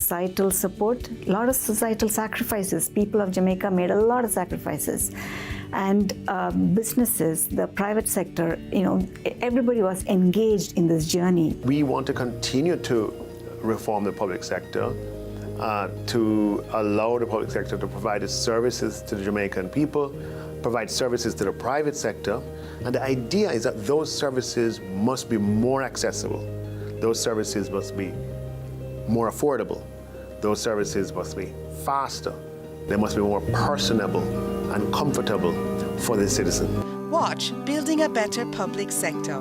societal support, a lot of societal sacrifices. People of Jamaica made a lot of sacrifices. And businesses, the private sector, everybody was engaged in this journey. We want to continue to reform the public sector, to allow the public sector to provide its services to the Jamaican people, provide services to the private sector. And the idea is that those services must be more accessible. Those services must be more affordable. Those services must be faster. They must be more personable and comfortable for the citizen. Watch Building a Better Public Sector,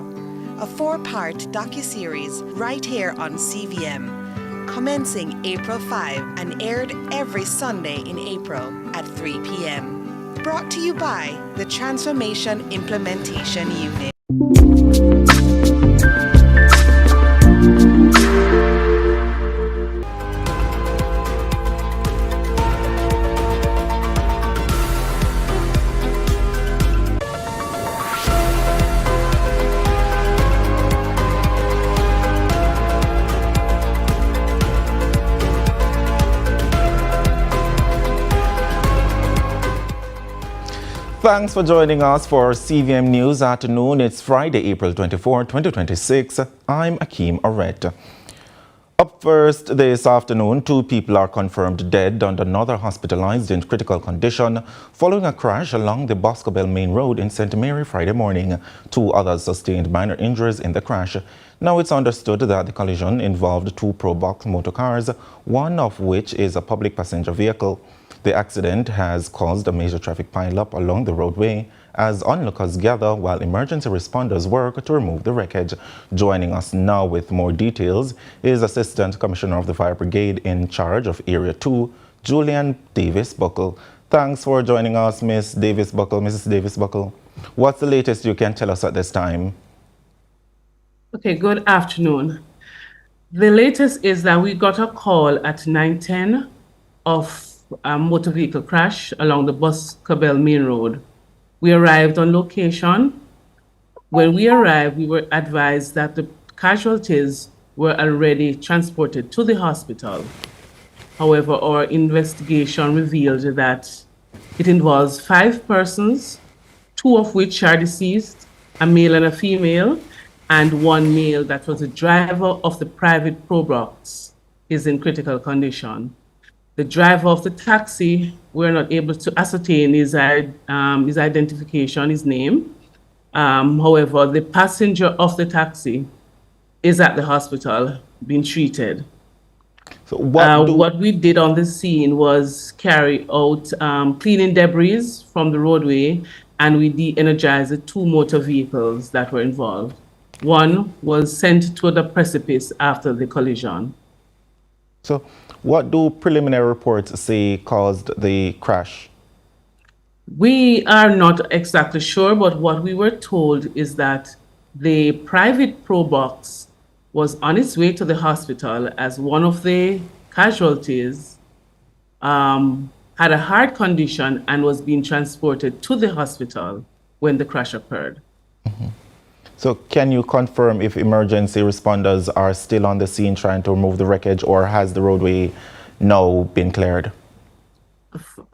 a 4-part docuseries right here on CVM, commencing April 5 and aired every Sunday in April at 3 p.m. Brought to you by the Transformation Implementation Unit. Thanks for joining us for CVM News Afternoon. It's Friday, April 24, 2026. I'm Akeem Aret. Up first this afternoon, 2 people are confirmed dead and another hospitalized in critical condition following a crash along the Boscobel main road in St. Mary Friday morning. 2 others sustained minor injuries in the crash. Now it's understood that the collision involved 2 Probox motor cars, one of which is a public passenger vehicle. The accident has caused a major traffic pileup along the roadway as onlookers gather while emergency responders work to remove the wreckage. Joining us now with more details is Assistant Commissioner of the Fire Brigade in charge of Area 2, Julian Davis-Buckle. Thanks for joining us, Ms. Davis-Buckle. Mrs. Davis-Buckle, what's the latest you can tell us at this time? Okay, good afternoon. The latest is that we got a call at 9:10 of a motor vehicle crash along the Boscobel main road. We arrived on location. When we arrived, we were advised that the casualties were already transported to the hospital. However, our investigation revealed that it involves 5 persons, 2 of which are deceased, a male and a female, and 1 male that was the driver of the private Probox is in critical condition. The driver of the taxi, we're not able to ascertain his identification, his name. However, the passenger of the taxi is at the hospital being treated. So what we did on the scene was carry out cleaning debris from the roadway, and we de-energized the 2 motor vehicles that were involved. 1 was sent to the precipice after the collision. So what do preliminary reports say caused the crash? We are not exactly sure, but what we were told is that the private Probox was on its way to the hospital as one of the casualties had a heart condition and was being transported to the hospital when the crash occurred. Mm-hmm. So can you confirm if emergency responders are still on the scene trying to remove the wreckage, or has the roadway now been cleared?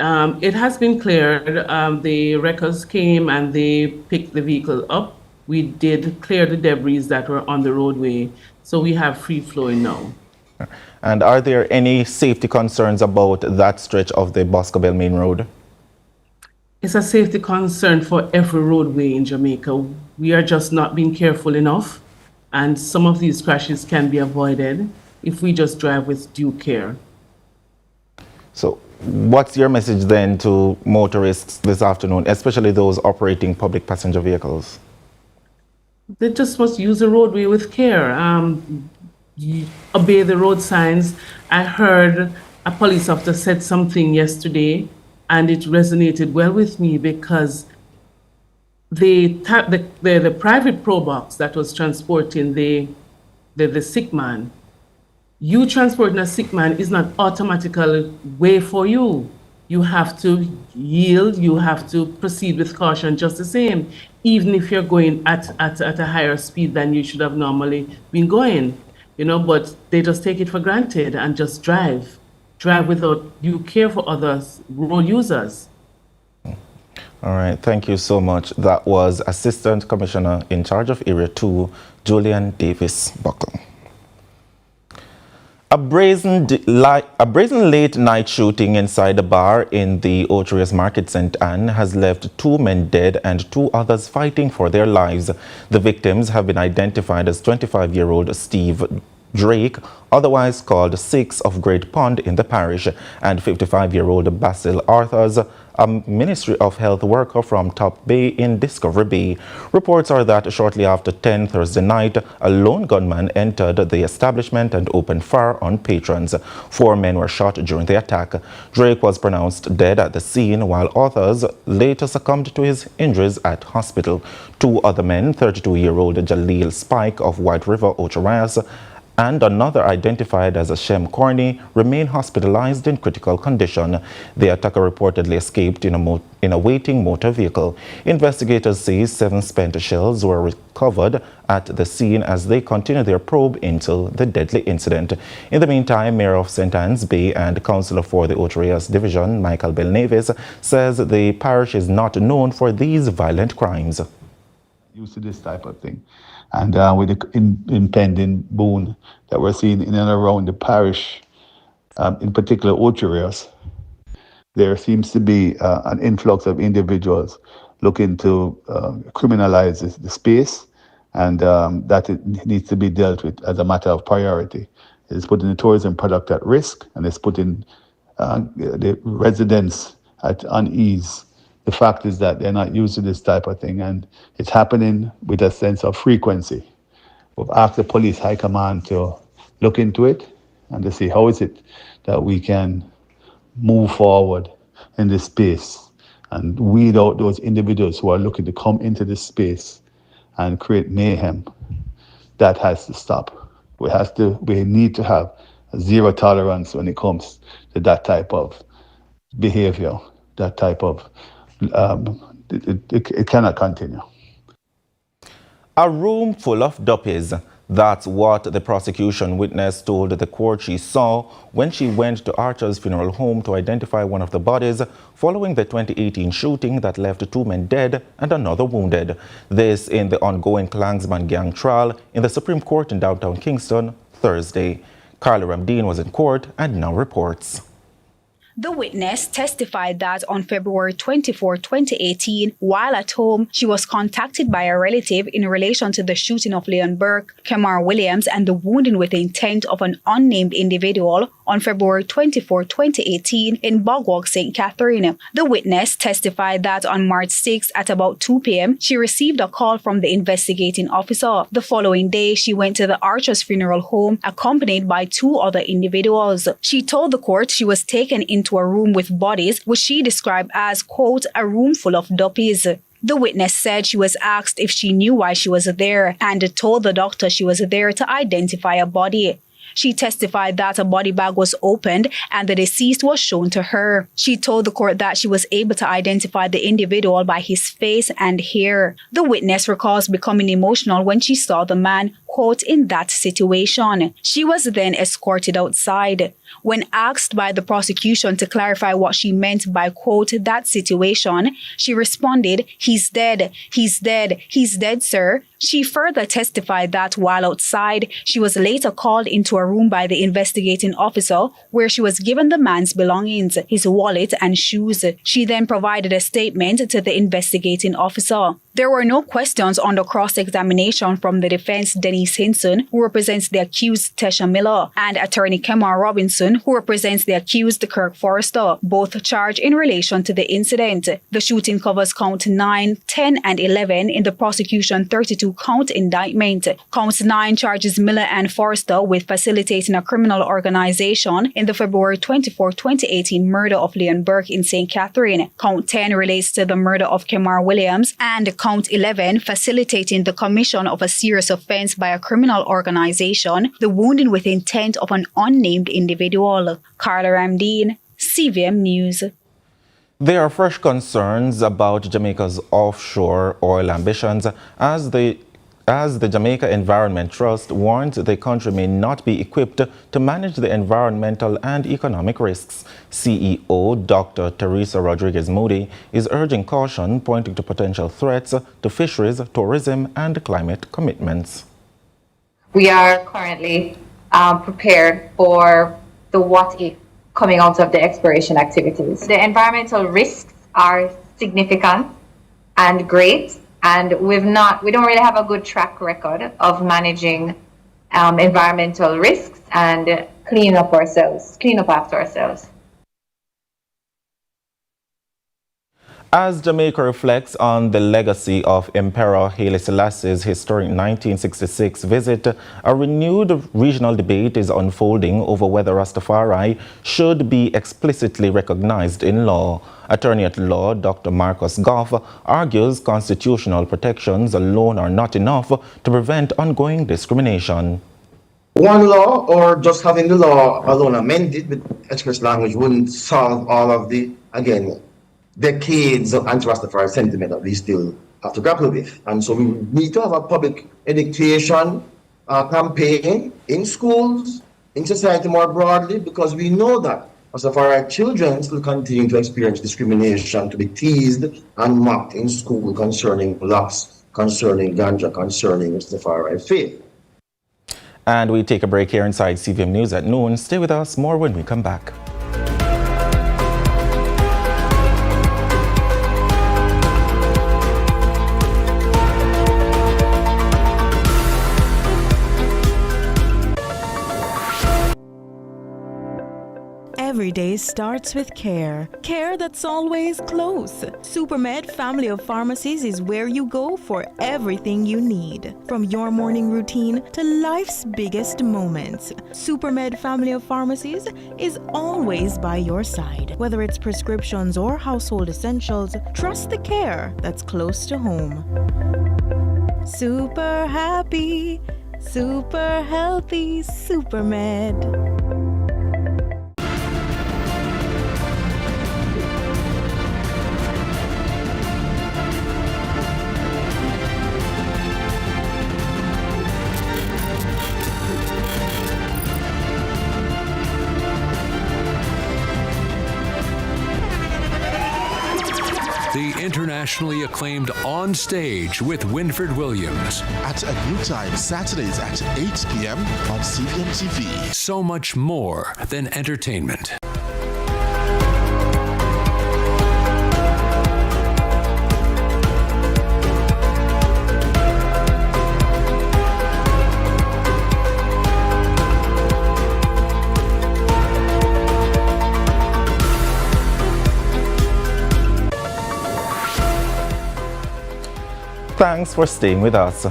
It has been cleared. The wreckers came and they picked the vehicle up. We did clear the debris that were on the roadway, so we have free flowing now. And are there any safety concerns about that stretch of the Boscobel main road? It's a safety concern for every roadway in Jamaica. We are just not being careful enough, and some of these crashes can be avoided if we just drive with due care. So what's your message then to motorists this afternoon, especially those operating public passenger vehicles? They just must use the roadway with care. Obey the road signs. I heard a police officer said something yesterday, and it resonated well with me because the private Probox that was transporting the sick man, you transporting a sick man is not automatically way for you. You have to yield, you have to proceed with caution just the same, even if you're going at a higher speed than you should have normally been going. but they just take it for granted and just drive without due care for others, road users. All right, thank you so much. That was Assistant Commissioner in charge of Area 2, Julian Davis Buckle. A brazen late night shooting inside a bar in the Ocho Rios Market St. Anne has left 2 men dead and 2 others fighting for their lives. The victims have been identified as 25-year-old Steve Drake, otherwise called Six of Great Pond in the parish, and 55-year-old Basil Arthurs, a Ministry of Health worker from Top Bay in Discovery Bay. Reports are that shortly after 10 Thursday night, a lone gunman entered the establishment and opened fire on patrons. 4 men were shot during the attack. Drake was pronounced dead at the scene, while Arthurs later succumbed to his injuries at hospital. 2 other men, 32-year-old Jaleel Spike of White River, Ocho Rios, and another identified as Shem Corney, remain hospitalized in critical condition. The attacker reportedly escaped in a waiting motor vehicle. Investigators say 7 spent shells were recovered at the scene as they continue their probe into the deadly incident. In the meantime, Mayor of St. Anne's Bay and Councillor for the Ocho Rios Division, Michael Belnavis, says the parish is not known for these violent crimes. Used to this type of thing. And with the impending boom that we're seeing in and around the parish, in particular Ocho Rios, there seems to be an influx of individuals looking to criminalize the space, and that it needs to be dealt with as a matter of priority. It's putting the tourism product at risk, and it's putting the residents at unease. The fact is that they're not used to this type of thing, and it's happening with a sense of frequency. We've asked the police high command to look into it and to see how is it that we can move forward in this space and weed out those individuals who are looking to come into this space and create mayhem. That has to stop. We need to have a zero tolerance when it comes to that type of behavior, that type of it cannot continue. A room full of duppies. That's what the prosecution witness told the court she saw when she went to Archer's funeral home to identify one of the bodies following the 2018 shooting that left 2 men dead and another wounded. This in the ongoing Clansman gang trial in the Supreme Court in downtown Kingston Thursday. Carla Ramdeen was in court and now reports. The witness testified that on February 24, 2018, while at home, she was contacted by a relative in relation to the shooting of Leon Burke, Kemar Williams, and the wounding with the intent of an unnamed individual on February 24, 2018 in Bogwalk, St. Catherine. The witness testified that on March 6 at about 2 p.m., she received a call from the investigating officer. The following day, she went to the Archer's funeral home accompanied by 2 other individuals. She told the court she was taken into a room with bodies, which she described as, quote, a room full of duppies. The witness said she was asked if she knew why she was there and told the doctor she was there to identify a body. She testified that a body bag was opened and the deceased was shown to her. She told the court that she was able to identify the individual by his face and hair. The witness recalls becoming emotional when she saw the man, quote, in that situation. She was then escorted outside. When asked by the prosecution to clarify what she meant by, quote, that situation, she responded, he's dead, he's dead, he's dead, sir. She further testified that while outside, she was later called into a room by the investigating officer where she was given the man's belongings, his wallet and shoes. She then provided a statement to the investigating officer. There were no questions on the cross-examination from the defense Denise Hinson, who represents the accused Tesha Miller, and attorney Kemar Robinson, who represents the accused Kirk Forrester, both charged in relation to the incident. The shooting covers count 9, 10, and 11 in the prosecution 32-count indictment. Count 9 charges Miller and Forrester with facilitating a criminal organization in the February 24, 2018 murder of Leon Burke in St. Catherine. Count 10 relates to the murder of Kemar Williams, and Count 11, facilitating the commission of a serious offense by a criminal organization, the wounding with intent of an unnamed individual. Carla Ramdeen, CVM News. There are fresh concerns about Jamaica's offshore oil ambitions as the as the Jamaica Environment Trust warns the country may not be equipped to manage the environmental and economic risks. CEO Dr. Teresa Rodriguez Moody is urging caution, pointing to potential threats to fisheries, tourism, and climate commitments. We are currently prepared for the what if coming out of the exploration activities. The environmental risks are significant and great, and we don't really have a good track record of managing environmental risks and clean up after ourselves. As Jamaica reflects on the legacy of Emperor Haile Selassie's historic 1966 visit, a renewed regional debate is unfolding over whether Rastafari should be explicitly recognized in law. Attorney at law Dr. Marcus Goff argues constitutional protections alone are not enough to prevent ongoing discrimination. One law, or just having the law alone amended with express language, wouldn't solve all of the, again, decades of anti-Rastafari sentiment that we still have to grapple with. And so we need to have a public education campaign in schools, in society more broadly, because we know that Rastafari children still continue to experience discrimination, to be teased and mocked in school concerning loss, concerning ganja, concerning Rastafari faith. And we take a break here inside CVM News at noon. Stay with us, more when we come back. Every day starts with care. Care that's always close. SuperMed family of pharmacies is where you go for everything you need. From your morning routine to life's biggest moments. SuperMed family of pharmacies is always by your side. Whether it's prescriptions or household essentials, trust the care that's close to home. Super happy, super healthy, SuperMed. The internationally acclaimed On Stage with Winford Williams. At a new time, Saturdays at 8 p.m. on CVM TV. So much more than entertainment. Thanks for staying with us.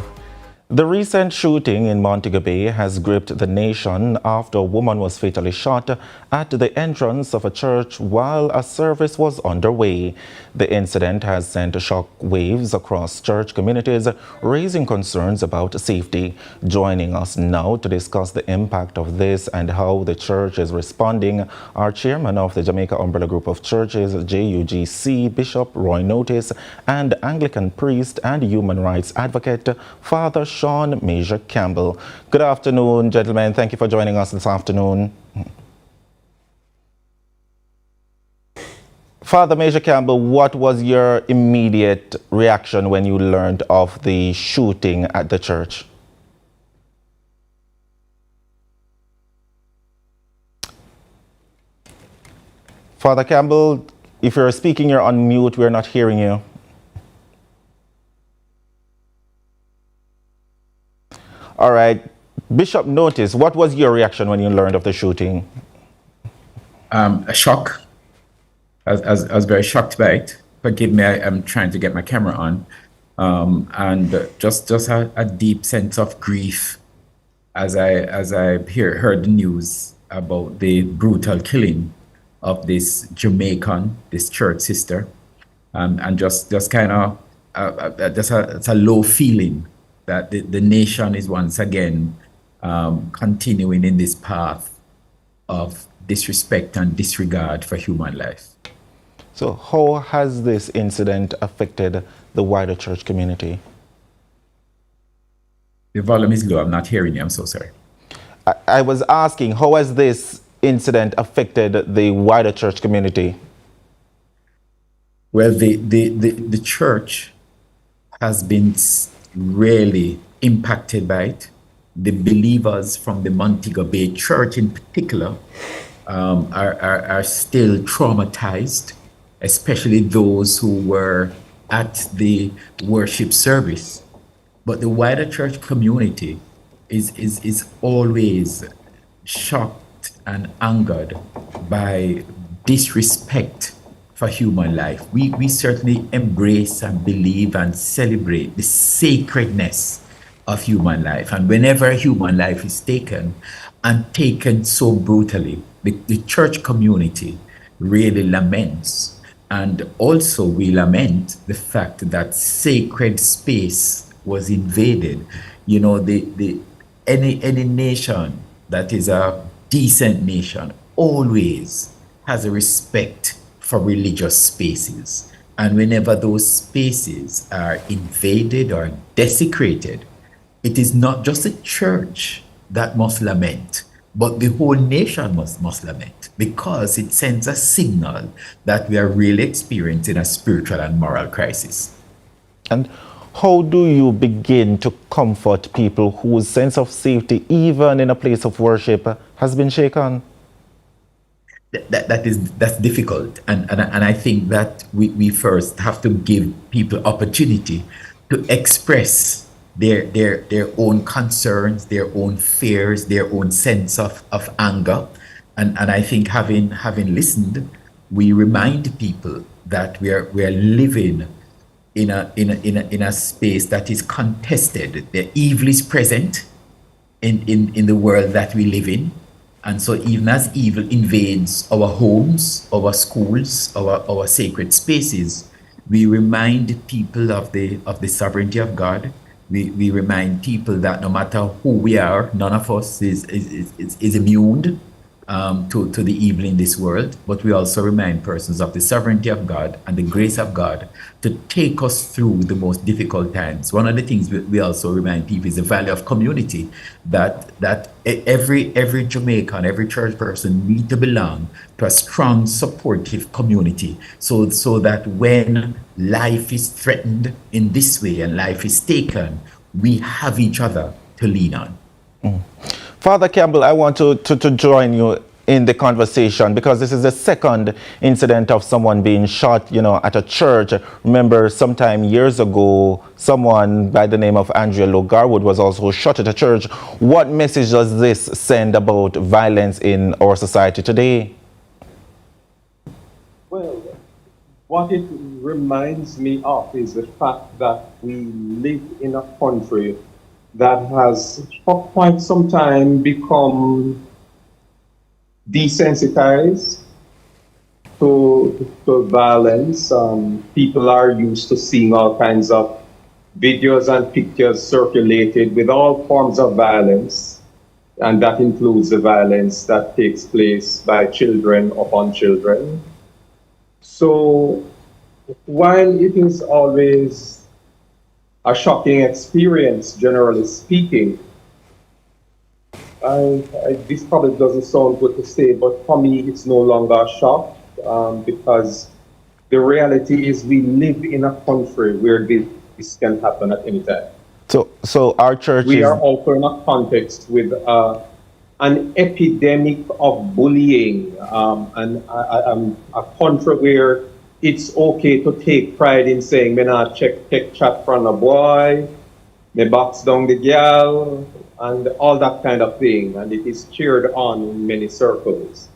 The recent shooting in Montego Bay has gripped the nation after a woman was fatally shot at the entrance of a church while a service was underway. The incident has sent shock waves across church communities, raising concerns about safety. Joining us now to discuss the impact of this and how the church is responding are Chairman of the Jamaica Umbrella Group of Churches, JUGC, Bishop Roy Notice, and Anglican priest and human rights advocate, Father Sean Major Campbell. Good afternoon, gentlemen. Thank you for joining us this afternoon. Father Major Campbell, what was your immediate reaction when you learned of the shooting at the church? Father Campbell, if you're speaking, you're on mute. We're not hearing you. All right. Bishop Notice, what was your reaction when you learned of the shooting? A shock. I was very shocked by it. Forgive me, I'm trying to get my camera on. And just a deep sense of grief as I heard the news about the brutal killing of this Jamaican, this church sister. And just kind of, it's a low feeling that the nation is once again continuing in this path of disrespect and disregard for human life. So how has this incident affected the wider church community? The volume is low. I'm not hearing you. I'm so sorry. I was asking, how has this incident affected the wider church community? Well, the church has been really impacted by it. The believers from the Montego Bay Church in particular are still traumatized, especially those who were at the worship service. But the wider church community is always shocked and angered by disrespect for human life. We certainly embrace and believe and celebrate the sacredness of human life. And whenever human life is taken and taken so brutally, the church community really laments. And also we lament the fact that sacred space was invaded. You know, any nation that is a decent nation always has a respect for religious spaces. And whenever those spaces are invaded or desecrated, it is not just a church that must lament, but the whole nation must lament, because it sends a signal that we are really experiencing a spiritual and moral crisis. And how do you begin to comfort people whose sense of safety, even in a place of worship, has been shaken? That's difficult, and I think that we first have to give people opportunity to express their own concerns, their own fears, their own sense of anger, and I think having listened, we remind people that we are living in a space that is contested. The evil is present in the world that we live in. And so even as evil invades our homes, our schools, our sacred spaces, we remind people of the sovereignty of God. We remind people that no matter who we are, none of us is immune to the evil in this world. But we also remind persons of the sovereignty of God and the grace of God to take us through the most difficult times. One of the things we also remind people is the value of community, that every Jamaican, every church person need to belong to a strong, supportive community, so that when life is threatened in this way and life is taken, we have each other to lean on. Father Campbell, I want to join you in the conversation, because this is the second incident of someone being shot, at a church. Remember, sometime years ago, someone by the name of Andrea Logarwood was also shot at a church. What message does this send about violence in our society today? Well, what it reminds me of is the fact that we live in a country that has for quite some time become desensitized to violence. People are used to seeing all kinds of videos and pictures circulated with all forms of violence, and that includes the violence that takes place by children upon children. So while it is always a shocking experience, generally speaking, this probably doesn't sound good to say, but for me, it's no longer a shock, because the reality is we live in a country where this can happen at any time. So our church We are also in a context with an epidemic of bullying, and a country where it's okay to take pride in saying, "Me not take chat from a boy, me box down the girl," and all that kind of thing, and it is cheered on in many circles.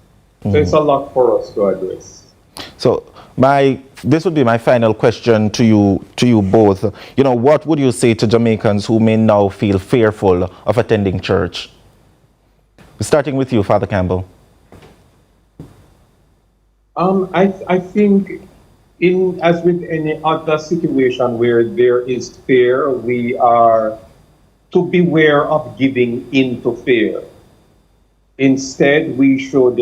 So it's a lot for us to address. So this would be my final question to you both. What would you say to Jamaicans who may now feel fearful of attending church? Starting with you, Father Campbell. I think, as with any other situation where there is fear, we are to beware of giving in to fear. Instead, we should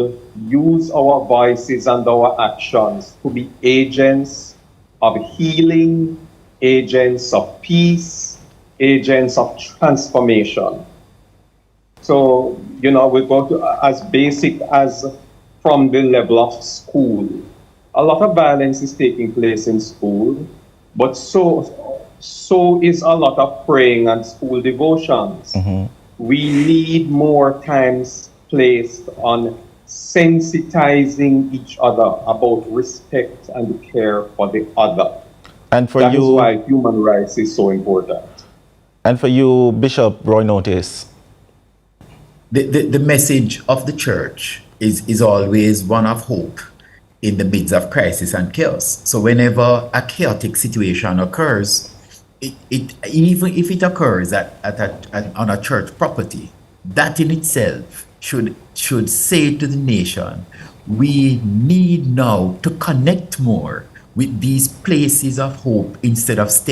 use our voices and our actions to be agents of healing, agents of peace, agents of transformation. So, you know, we go to as basic as from the level of school. A lot of violence is taking place in school, but so is a lot of praying and school devotions. Mm-hmm. We need more times placed on sensitizing each other about respect and care for the other. And for that you, is why human rights is so important. And for you, Bishop Roy Notice? The message of the church is always one of hope in the midst of crisis and chaos. So whenever a chaotic situation occurs, even if it occurs on a church property, that in itself should say to the nation, we need now to connect more with these places of hope instead of staying